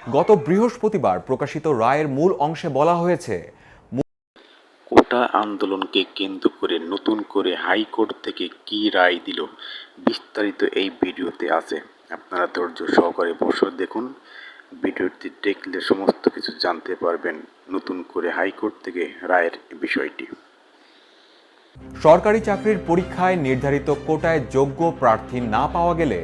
গত বৃহস্পতিবার প্রকাশিত রায়ের মূল অংশে বলা হয়েছে, কোটা আন্দোলনকে কেন্দ্র করে নতুন করে হাইকোর্ট থেকে কী রায় দিল, বিস্তারিত এই ভিডিওতে আছে। আপনারা ধৈর্য সহকারে বসে দেখুন। ভিডিওটি দেখলে সমস্ত কিছু জানতে পারবেন নতুন করে হাইকোর্ট থেকে রায়ের বিষয়টি। সরকারি চাকরির পরীক্ষায় নির্ধারিত কোটায় যোগ্য প্রার্থী না পাওয়া গেলে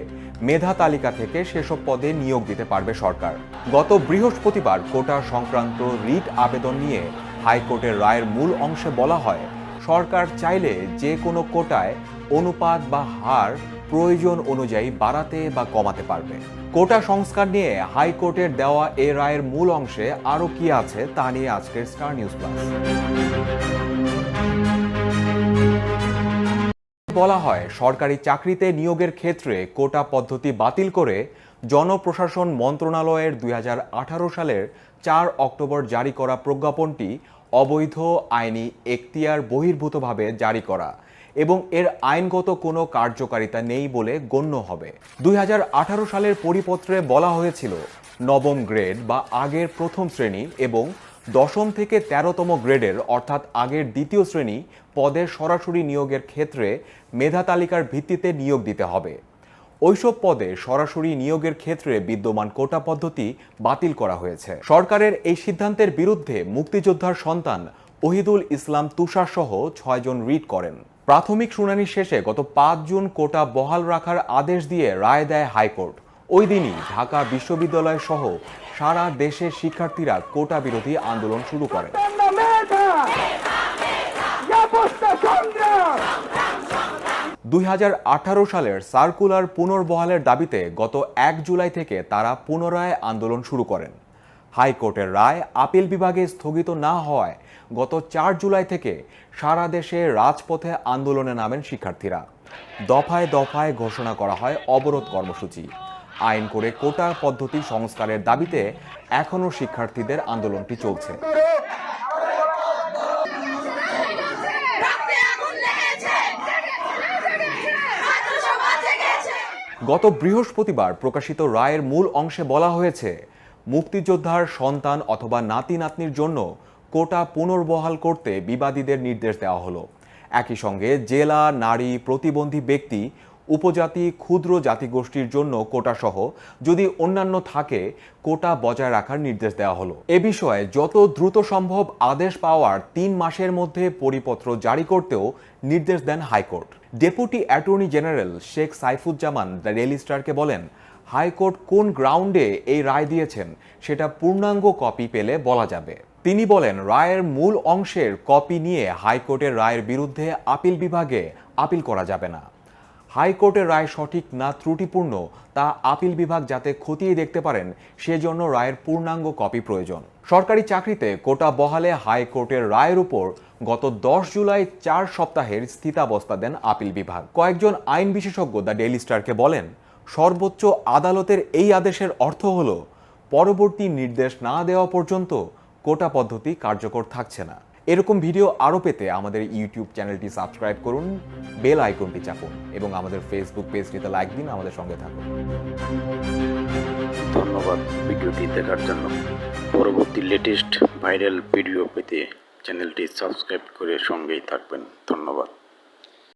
মেধা তালিকা থেকে সেসব পদে নিয়োগ দিতে পারবে সরকার। গত বৃহস্পতিবার কোটা সংক্রান্ত রিট আবেদন নিয়ে হাইকোর্টের রায়ের মূল অংশে বলা হয়, সরকার চাইলে যে কোনো কোটায় অনুপাত বা হার প্রয়োজন অনুযায়ী বাড়াতে বা কমাতে পারবে। কোটা সংস্কার নিয়ে হাইকোর্টের দেওয়া এ রায়ের মূল অংশে আরও কি আছে তা নিয়ে আজকের স্টার নিউজ প্লাস। বলা হয়, সরকারি চাকরিতে নিয়োগের ক্ষেত্রে কোটা পদ্ধতি বাতিল করে জনপ্রশাসন মন্ত্রণালয়ের 2018 সালের 4 অক্টোবর জারি করা প্রজ্ঞাপনটি অবৈধ, আইনি এখতিয়ার বহির্ভূতভাবে জারি করা এবং এর আইনগত কোনো কার্যকারিতা নেই বলে গণ্য হবে। 2018 সালের পরিপত্রে বলা হয়েছিল, নবম গ্রেড বা আগের প্রথম শ্রেণী এবং দশম থেকে 13তম গ্রেডের অর্থাৎ আগের দ্বিতীয় শ্রেণী পদের সরাসরি নিয়োগের ক্ষেত্রে মেধা তালিকার ভিত্তিতে নিয়োগ দিতে হবে। ওইসব পদে সরাসরি নিয়োগের ক্ষেত্রে বিদ্যমান কোটা পদ্ধতি বাতিল করা হয়েছে। সরকারের এই সিদ্ধান্তের বিরুদ্ধে মুক্তিযোদ্ধার সন্তান ওহিদুল ইসলাম তুষার সহ 6 জন রিট করেন। প্রাথমিক শুনানি শেষে গত 5 জুন কোটা বহাল রাখার আদেশ দিয়ে রায় দেয় হাইকোর্ট। ওই দিনই ঢাকা বিশ্ববিদ্যালয় সহ সারা দেশের শিক্ষার্থীরা কোটা বিরোধী আন্দোলন শুরু করেন। 2018 সালের সার্কুলার পুনর্বহালের দাবিতে গত 1 জুলাই থেকে তারা পুনরায় আন্দোলন শুরু করেন। হাইকোর্টের রায় আপিল বিভাগে স্থগিত না হওয়ায় গত 4 জুলাই থেকে সারা দেশে রাজপথে আন্দোলনে নামেন শিক্ষার্থীরা। দফায় দফায় ঘোষণা করা হয় অবরোধ কর্মসূচি। আইন করে কোটা পদ্ধতি সংস্কারের দাবিতে এখনও শিক্ষার্থীদের আন্দোলনটি চলছে। গত বৃহস্পতিবার প্রকাশিত রায়ের মূল অংশে বলা হয়েছে, মুক্তিযোদ্ধার সন্তান অথবা নাতি নাতনির জন্য কোটা পুনর্বহাল করতে বিবাদীদের নির্দেশ দেওয়া হলো। একই সঙ্গে জেলা, নারী, প্রতিবন্ধী ব্যক্তি, উপজাতি, ক্ষুদ্র জাতিগোষ্ঠীর জন্য কোটা সহ যদি অন্যান্য থাকে কোটা বজায় রাখার নির্দেশ দেওয়া হলো। এ বিষয়ে যত দ্রুত সম্ভব আদেশ পাওয়ার 3 মাসের মধ্যে পরিপত্র জারি করতেও নির্দেশ দেন high court. Deputy attorney general Sheikh Saifuzzaman the daily স্টারকে বলেন, হাইকোর্ট কোন গ্রাউন্ডে এই রায় দিয়েছেন সেটা পূর্ণাঙ্গ কপি পেলে বলা যাবে। তিনি বলেন, রায়ের মূল অংশের কপি নিয়ে হাইকোর্টের রায়ের বিরুদ্ধে আপিল বিভাগে আপিল করা যাবে না। হাইকোর্টের রায় সঠিক না ত্রুটিপূর্ণ তা আপিল বিভাগ যাতে খতিয়ে দেখতে পারেন সেজন্য রায়ের পূর্ণাঙ্গ কপি প্রয়োজন। সরকারি চাকরিতে কোটা বহালে হাইকোর্টের রায়ের উপর গত 10 জুলাই 4 সপ্তাহের স্থিতাবস্থা দেন আপিল বিভাগ। কয়েকজন আইন বিশেষজ্ঞ দ্য ডেইলি স্টারকে বলেন, সর্বোচ্চ আদালতের এই আদেশের অর্থ হলো পরবর্তী নির্দেশ না দেওয়া পর্যন্ত কোটা পদ্ধতি কার্যকর থাকছে না। এরকম ভিডিও আরও পেতে আমাদের ইউটিউব চ্যানেলটি সাবস্ক্রাইব করুন, বেল আইকনটি চাপুন এবং আমাদের ফেসবুক পেজটিতে লাইক দিন। আমাদের সঙ্গে থাকুন। ধন্যবাদ ভিডিওটি দেখার জন্য। পরবর্তী লেটেস্ট ভাইরাল ভিডিও পেতে চ্যানেলটি সাবস্ক্রাইব করে সঙ্গেই থাকবেন। ধন্যবাদ।